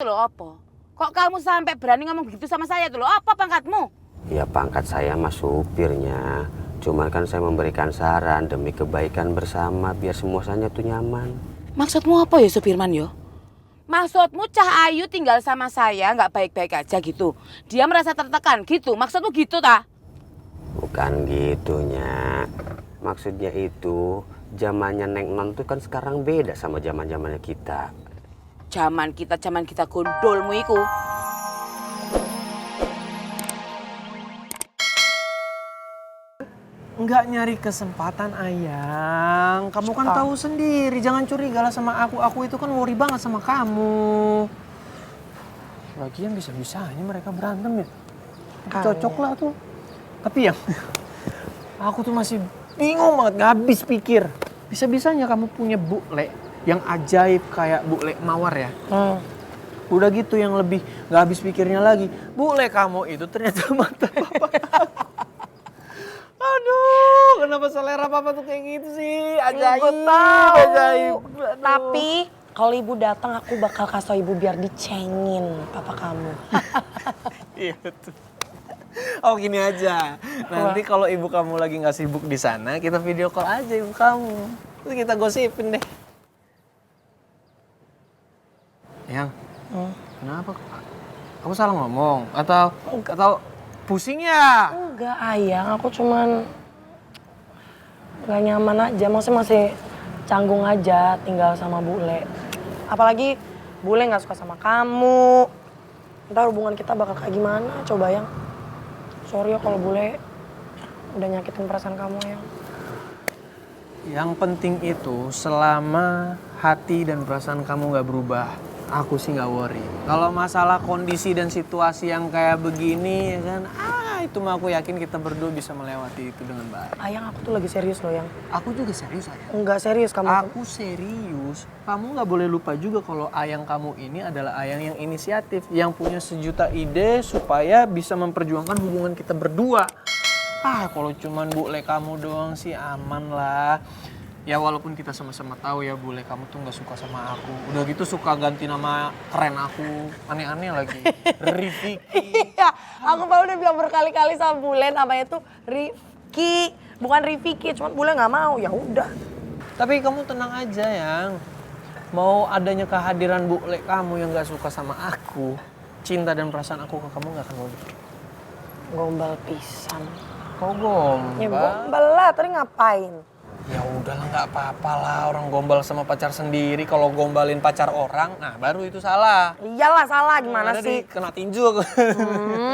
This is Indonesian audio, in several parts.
loh apa? Kok kamu sampai berani ngomong gitu sama saya tuh loh? Apa pangkatmu? Ya pangkat saya mas supirnya. Cuman kan saya memberikan saran demi kebaikan bersama biar semuanya tuh nyaman. Maksudmu apa ya Supirman yo? Maksudmu Cah Ayu tinggal sama saya nggak baik-baik aja gitu? Dia merasa tertekan gitu? Maksudmu gitu ta? Bukan gitunya. Maksudnya itu zamannya Neng Non tuh kan sekarang beda sama zaman-zamannya kita. Zaman kita gondolmu iku. Nggak nyari kesempatan Ayang. Kamu kan tahu sendiri, jangan curiga lah sama aku. Aku itu kan worry banget sama kamu. Lagian bisa-bisanya mereka berantem ya. Cocok lah tuh. Tapi yang aku tuh masih bingung banget, gak habis pikir. Bisa-bisanya kamu punya bule yang ajaib kayak bule Mawar ya. Udah gitu yang lebih gak habis pikirnya lagi. Bule kamu itu ternyata mata papa. Aduh, kenapa selera papa tuh kayak gitu sih? Ajaib, ajaib. Tapi kalau ibu datang aku bakal kasih ibu biar dicengin papa kamu. Iya betul. Oh gini aja, nanti kalau ibu kamu lagi nggak sibuk di sana, kita video call aja ibu kamu. Terus kita gosipin deh. Yang, kenapa? Kamu salah ngomong atau pusing ya? Enggak Ayang, aku cuman nggak nyaman aja. Maksudnya masih canggung aja tinggal sama bule. Apalagi bule nggak suka sama kamu. Ntar hubungan kita bakal kayak gimana? Coba Yang. Sorry ya kalau bule udah nyakitin perasaan kamu Yang. Yang penting itu selama hati dan perasaan kamu nggak berubah, aku sih nggak worry. Kalau masalah kondisi dan situasi yang kayak begini, ya kan, itu mah aku yakin kita berdua bisa melewati itu dengan baik. Ayang aku tuh lagi serius loh Yang. Aku juga serius Ayang. Enggak serius kamu. Aku serius. Kamu nggak boleh lupa juga kalau Ayang kamu ini adalah Ayang yang inisiatif, yang punya sejuta ide supaya bisa memperjuangkan hubungan kita berdua. Kalau cuman bule kamu doang sih aman lah. Ya walaupun kita sama-sama tahu ya bule kamu tuh nggak suka sama aku. Udah gitu suka ganti nama keren aku, aneh-aneh lagi. Rifki. Iya, aku mau udah bilang berkali-kali sama bule namanya tuh Rifki, bukan Rifki. Cuman bule nggak mau, ya udah. Tapi kamu tenang aja Yang. Mau adanya kehadiran bule kamu yang nggak suka sama aku, cinta dan perasaan aku ke kamu nggak akan luntur. Gombal pisan. Kok gombal? Ya gombal lah, tadi ngapain? Ya udahlah nggak apa-apa lah, orang gombal sama pacar sendiri. Kalau gombalin pacar orang, nah baru itu salah. Iyalah salah, gimana Ada sih? kena tinju aku.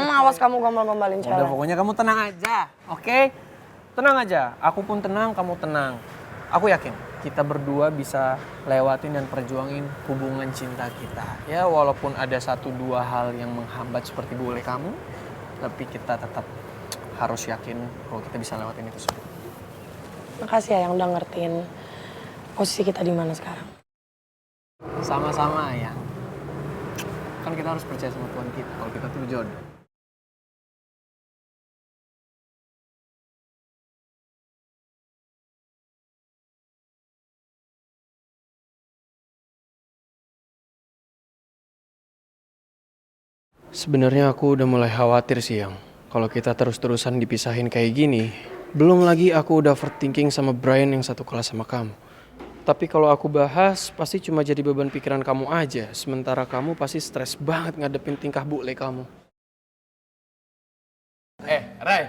Awas kamu gombal-gombalin cewek. Udah pokoknya kamu tenang aja, oke? Tenang aja, aku pun tenang, kamu tenang. Aku yakin kita berdua bisa lewatin dan perjuangin hubungan cinta kita. Ya walaupun ada 1-2 hal yang menghambat seperti bule kamu, tapi kita tetap harus yakin kalau kita bisa lewatin itu semua. Makasih ya yang udah ngertiin posisi kita di mana sekarang. Sama-sama ya. Kan kita harus percaya sama Tuhan kita kalau kita tuh berjodoh. Sebenarnya aku udah mulai khawatir sih Yang. Kalau kita terus-terusan dipisahin kayak gini, belum lagi aku udah overthinking sama Brian yang satu kelas sama kamu. Tapi kalau aku bahas, pasti cuma jadi beban pikiran kamu aja. Sementara kamu pasti stres banget ngadepin tingkah bule kamu. Ray,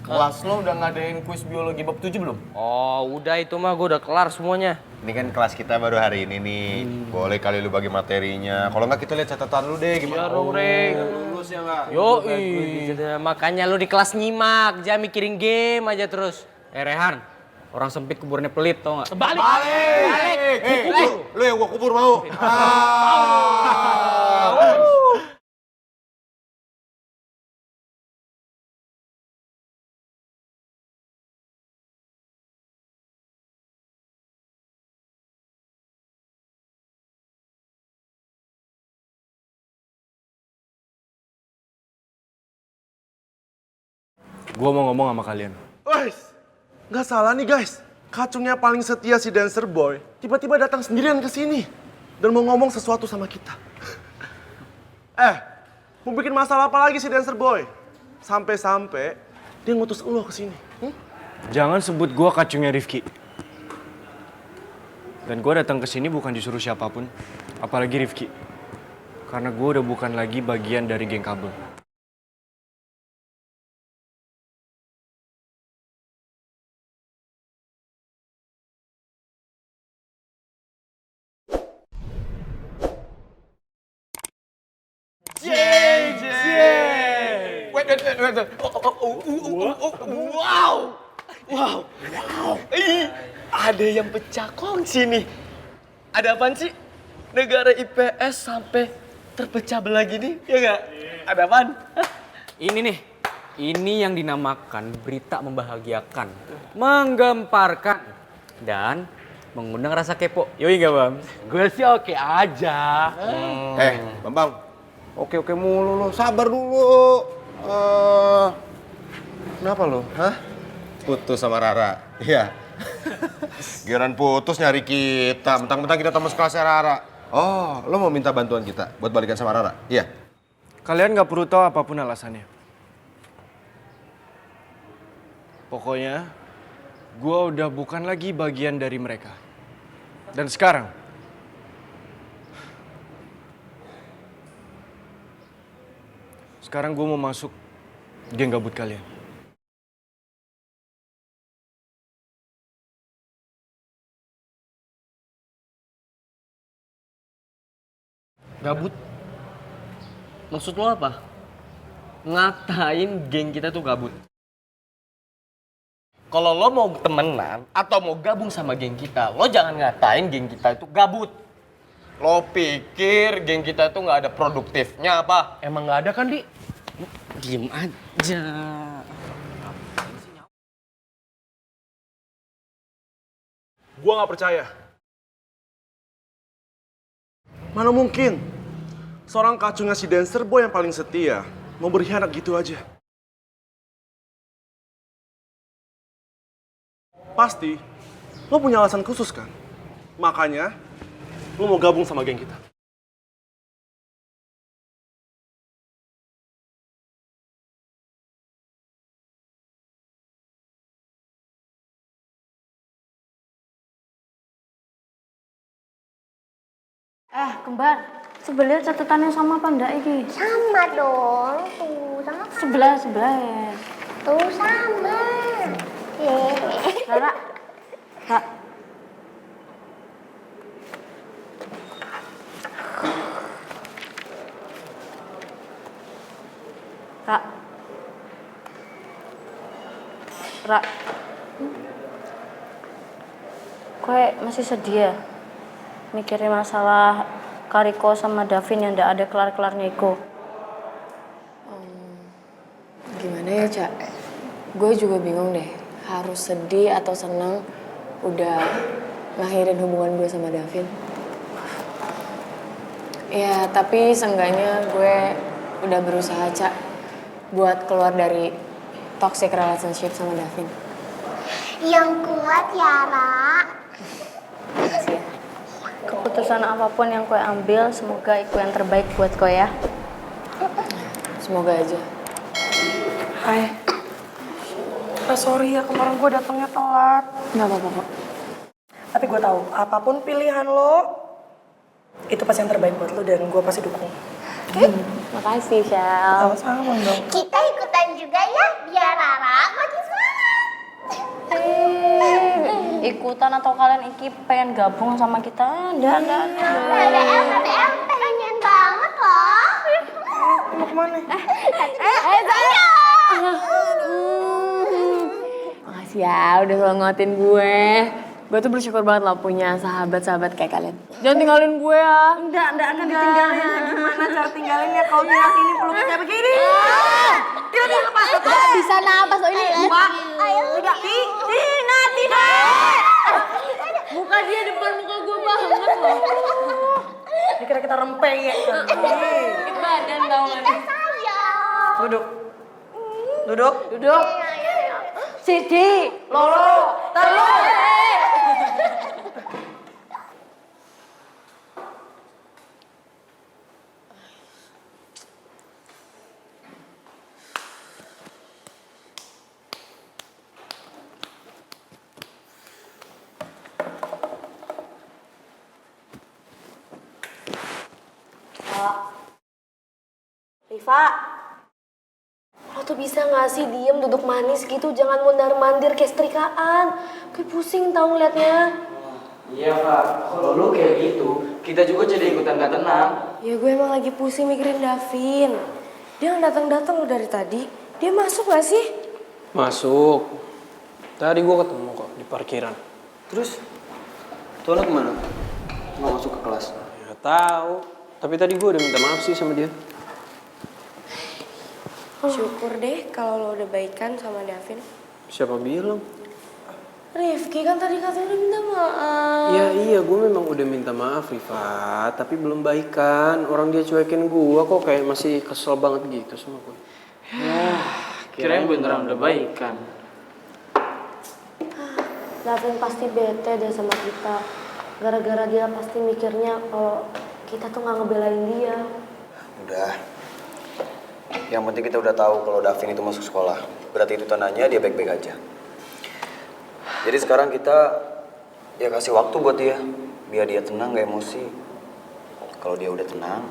kelas lo udah ngadain kuis biologi bab 7 belum? Oh, udah itu mah gue udah kelar semuanya. Ini kan kelas kita baru hari ini nih. Boleh kali lu bagi materinya. Kalau nggak kita lihat catatan lu deh gimana. Ya dong, Ray. Lulus ya nggak? Makanya lu di kelas nyimak, jangan mikirin game aja terus. Rehan, orang sempit kuburnya pelit tau nggak? Balik! Lu yang gua kubur mau? Gue mau ngomong sama kalian. Guys, nggak salah nih guys. Kacungnya paling setia si Dancer Boy tiba-tiba datang sendirian ke sini dan mau ngomong sesuatu sama kita. Mau bikin masalah apa lagi si Dancer Boy? Sampai-sampai dia ngutus lo ke sini. Jangan sebut gua kacungnya Rifki. Dan gua datang ke sini bukan disuruh siapapun, apalagi Rifki. Karena gua udah bukan lagi bagian dari geng kabel. Ada yang pecah kongsi nih. Ada apaan sih? Negara IPS sampai terpecah belah gini, ya nggak? Ada apaan? Ini nih, ini yang dinamakan berita membahagiakan, menggemparkan, dan mengundang rasa kepo. Yoi nggak, Bang? Gue sih oke aja. Bambang. Oke mulu lo. Sabar dulu. Kenapa lo? Hah? Putus sama Rara. Iya. Giliran putus nyari kita. Mentang-mentang kita teman sekelasnya Rara. Oh, lo mau minta bantuan kita buat balikan sama Rara? Iya. Kalian gak perlu tahu apapun alasannya. Pokoknya, gua udah bukan lagi bagian dari mereka. Dan sekarang, gue mau masuk geng gabut kalian. Gabut? Maksud lo apa? Ngatain geng kita tuh gabut. Kalau lo mau temenan atau mau gabung sama geng kita, lo jangan ngatain geng kita itu gabut. Lo pikir geng kita itu nggak ada produktifnya apa? Emang nggak ada kan, Di? Diem aja. Gua nggak percaya. Mana mungkin seorang kacungnya si Dancer Boy yang paling setia mau berkhianat gitu aja. Pasti lo punya alasan khusus kan? Makanya lo mau gabung sama geng kita. Kembar, sebelah catatannya sama apa enggak iki? Sama dong, tuh sama. Sebelah ya. Tuh sama. Rara, Kak. Kak. Ra. Kowe masih sedih ya? Mikirin masalah Kariko sama Davin yang ndak ada kelar-kelarnya itu. Gimana ya, Cak? Gue juga bingung deh. Harus sedih atau senang udah ngakhirin hubungan gue sama Davin. Ya, tapi seenggaknya gue udah berusaha, Cak, buat keluar dari toxic relationship sama Davin. Yang kuat ya, Ra. Makasih ya. Keputusan apapun yang kau ambil, semoga itu yang terbaik buat kau ya. Semoga aja. Hai. Sorry ya, kemarin gue datangnya telat. Nggak apa-apa kok. Tapi gue tahu, apapun pilihan lo, itu pasti yang terbaik buat lo dan gue pasti dukung. Makasih, Shell. Sama-sama dong. Kita ikutan juga ya, biar Rara makin semangat. Ikutan atau kalian iki pengen gabung sama kita? Nggak. LDM pengen banget loh. Mau kemana? Makasih ya udah selalu nguatin gue. Gue tuh bersyukur banget lo punya sahabat-sahabat kayak kalian. Jangan tinggalin gue ya. Enggak akan ditinggalin. Gimana cara tinggalinnya kalau dia ini peluknya kayak begini? Dia lepas. Bisa napas lo ini. Udah, Tina. Muka dia depan muka gue banget loh. Dikira kita rempeyek kan. Sakit badan tau gak nih? Duduk. Sidi, Lolo, Telu. Riva, lo tuh bisa gak sih diem duduk manis gitu, jangan mondar-mandir kayak setrikaan. Gue pusing tau ngeliatnya. Iya Kak, kalau lu kayak gitu, kita juga jadi ikutan gak tenang. Ya gue emang lagi pusing mikirin Davin. Dia gak datang-datang lo dari tadi. Dia masuk gak sih? Masuk. Tadi gua ketemu kok di parkiran. Terus? Tuh anak kemana? Nggak masuk ke kelas? Ya tahu. Tapi tadi gua udah minta maaf sih sama dia. Syukur deh kalau lo udah baikan sama Davin. Siapa bilang? Rifki kan tadi katanya udah minta maaf. Ya iya, gue memang udah minta maaf Riva, tapi belum baikan. Orang dia cuekin gue kok kayak masih kesel banget gitu sama gue. Kirain beneran udah baikan. Davin pasti bete deh sama kita. Gara-gara dia pasti mikirnya kalau kita tuh nggak ngebelain dia. Udah. Yang penting kita udah tahu kalau Davin itu masuk sekolah. Berarti itu tandanya dia baik-baik aja. Jadi sekarang kita ya kasih waktu buat dia. Biar dia tenang, gak emosi. Kalau dia udah tenang,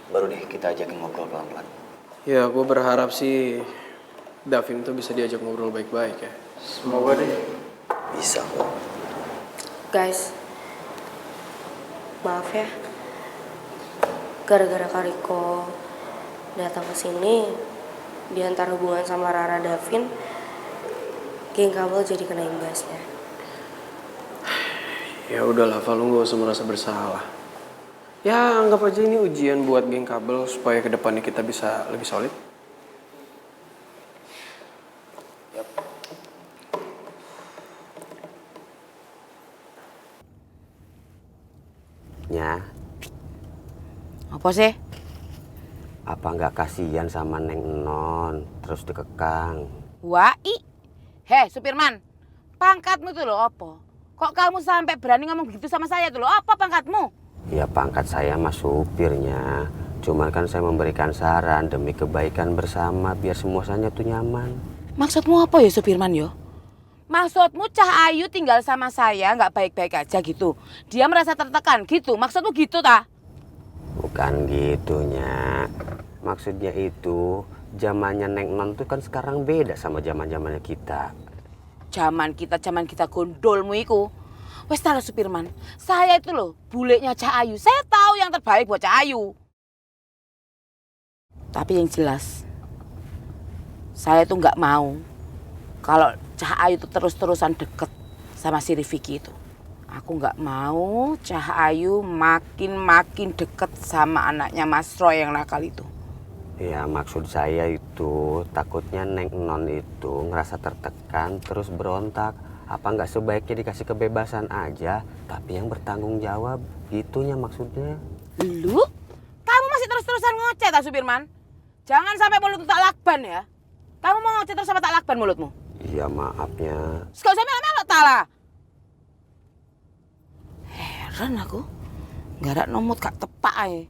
baru deh kita ajakin ngobrol pelan-pelan. Ya gue berharap sih Davin tuh bisa diajak ngobrol baik-baik ya. Semoga deh. Bisa kok. Guys, maaf ya. Gara-gara Kariko datang ke sini, di antara hubungan sama Rara Davin, geng kabel jadi kena imbasnya. Ya udahlah, Val, lu gak usah merasa bersalah. Ya anggap aja ini ujian buat geng kabel supaya kedepannya kita bisa lebih solid. Nya, Apa sih? apa nggak kasihan sama Neng Non terus dikekang? Wai. Heh, Supirman. Pangkatmu tuh lo apa? Kok kamu sampai berani ngomong gitu sama saya tuh lo? Apa pangkatmu? Ya pangkat saya mah supirnya. Cuman kan saya memberikan saran demi kebaikan bersama biar semuanya tuh nyaman. Maksudmu apa ya Supirman yo? Maksudmu Cah Ayu tinggal sama saya nggak baik-baik aja gitu? Dia merasa tertekan gitu? Maksudmu gitu ta? Bukan gitunya. Maksudnya itu zamannya Neng Non tuh kan sekarang beda sama zaman-zamannya kita. Zaman kita gondolmu iku. Wes talo Supirman, saya itu loh bulenya Cah Ayu. Saya tahu yang terbaik buat Cah Ayu. Tapi yang jelas, saya tuh nggak mau kalau Cah Ayu tuh terus-terusan deket sama si Rifiki itu. Aku nggak mau Cah Ayu makin deket sama anaknya Mas Roy yang nakal itu. Ya maksud saya itu takutnya Neng Non itu ngerasa tertekan terus berontak. Apa nggak sebaiknya dikasih kebebasan aja, tapi yang bertanggung jawab, gitunya maksudnya. Lu? Kamu masih terus-terusan ngoceh tak Supirman? Jangan sampai mulutmu tak lakban ya. Kamu mau ngoceh terus sama tak lakban mulutmu? Iya maafnya. Gak usah melok-melok tala. Heran aku. Gak ada nomot gak tepak aja.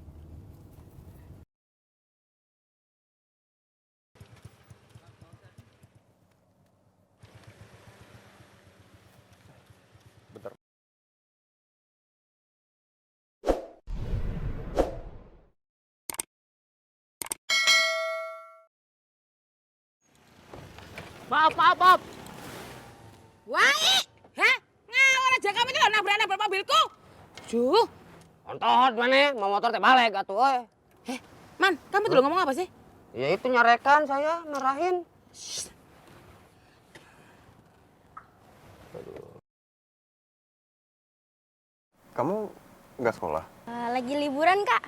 Maaf. Wai, heh, ngawur aja kamu ini loh nabrak mobilku. Duh. Ontot mana? Mau motor teh balik atuh euy. Man, kamu tuh ngomong apa sih? Ya itu nyarekan saya, marahin. Kamu nggak sekolah? Lagi liburan, Kak.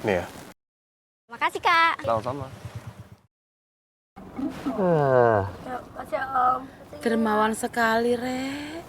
Nih ya. Makasih, Kak. Sama-sama. Dermawan sekali, Rek.